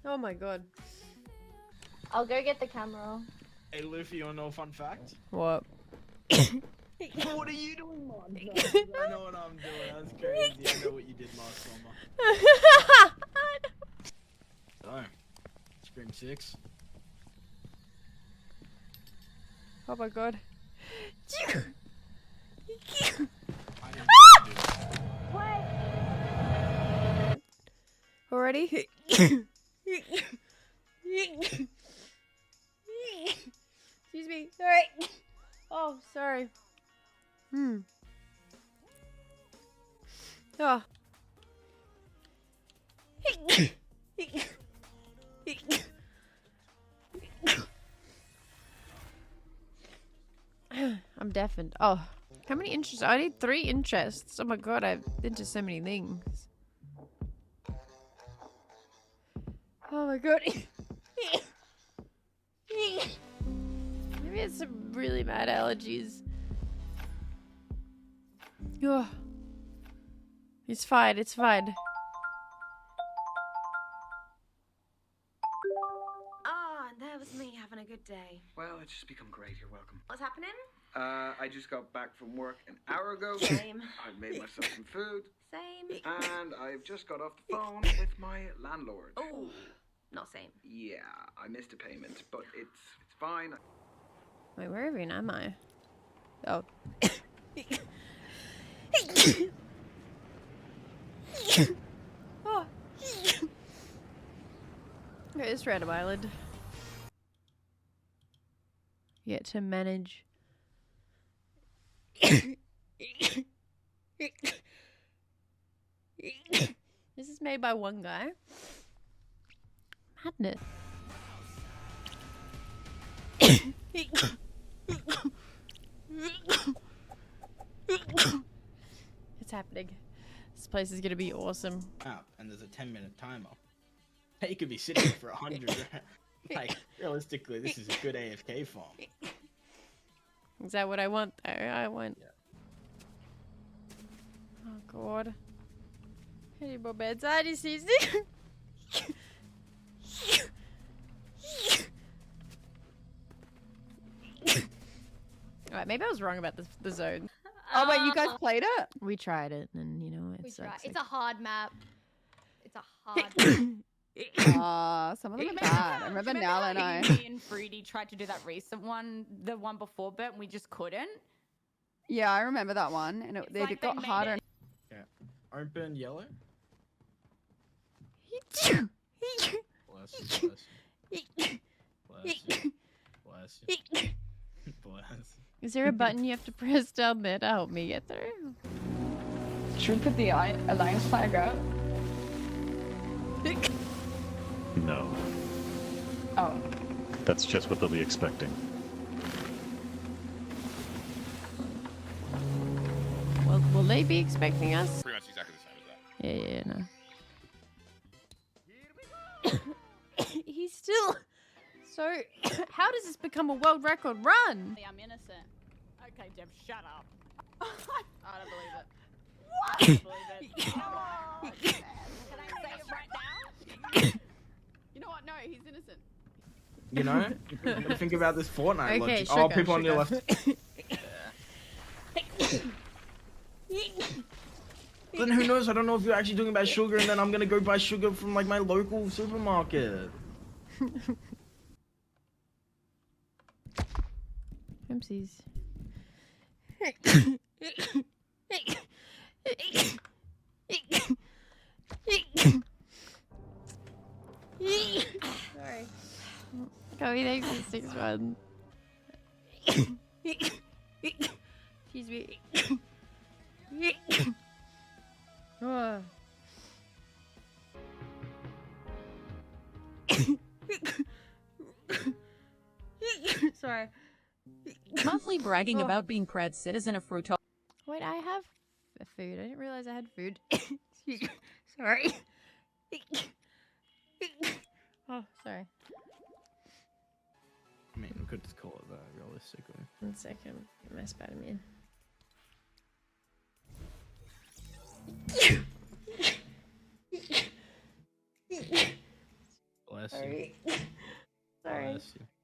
Oh my god. I'll go get the camera. Hey Luffy, you wanna know a fun fact? What? What are you doing, man? I know what I'm doing. That's crazy. I know what you did last summer. So, Scream 6. Oh my god. I didn't do that. Already? Excuse me. Sorry. Oh, sorry. Oh. I'm deafened. Oh. How many interests? I need 3 interests. Oh my god, I've into so many things. Oh my god. Maybe it's some really bad allergies. Oh. It's fine, it's fine. Ah, that was me having a good day. Well, it's just become great. You're welcome. What's happening? I just got back from work an hour ago. Same. I've made myself some food. Same. And I've just got off the phone with my landlord. Oh, not same. Yeah, I missed a payment, but it's fine. Wait, where even am I? Oh. Oh. Okay, this random island. Yet to manage. This is made by one guy. Madness. It's happening. This place is gonna be awesome. And there's a 10-minute timer. You could be sitting for 100. Like, realistically, this is a good AFK farm. Is that what I want though? I want... Yeah. Oh god. I need more beds. I just see... Alright, maybe I was wrong about the zone. Oh wait, you guys played it? We tried it and you know, it sucks. It's a hard map. It's a hard Some of them are bad. I remember now I know. Me and Fruity tried to do that recent one, the one before, but we just couldn't. Yeah, I remember that one, and it like got they harder. made Yeah. Open yellow. Bless you, bless you. Bless you. Bless you. Bless. Is there a button you have to press down there to help me get through? Should we put the alliance flag up? No. Oh. That's just what they'll be expecting. Well, will they be expecting us? Pretty much exactly the same as that. Yeah, no. He's still... So, how does this become a world record run? I'm innocent. Okay, Deb, shut up. I don't believe it. What? I don't believe it. Oh, Deb, can I say it right now? You know what? No, he's innocent. You know? Think about this Fortnite Okay, logic. Oh, sugar, people on your sugar. left. Then who knows? I don't know if you're actually talking about sugar, and then I'm gonna go buy sugar from like my local supermarket. Oopsies. Sorry. Chloe, thanks for 6 months. Excuse me. Oh. Sorry. Constantly bragging about being Pred citizen of Fruto. Wait, I have food. I didn't realize I had food. Sorry. Oh, sorry. I mean, we could just call it that, realistically. 1 second. My Spider-Man. Bless you. Sorry. Sorry. Bless you.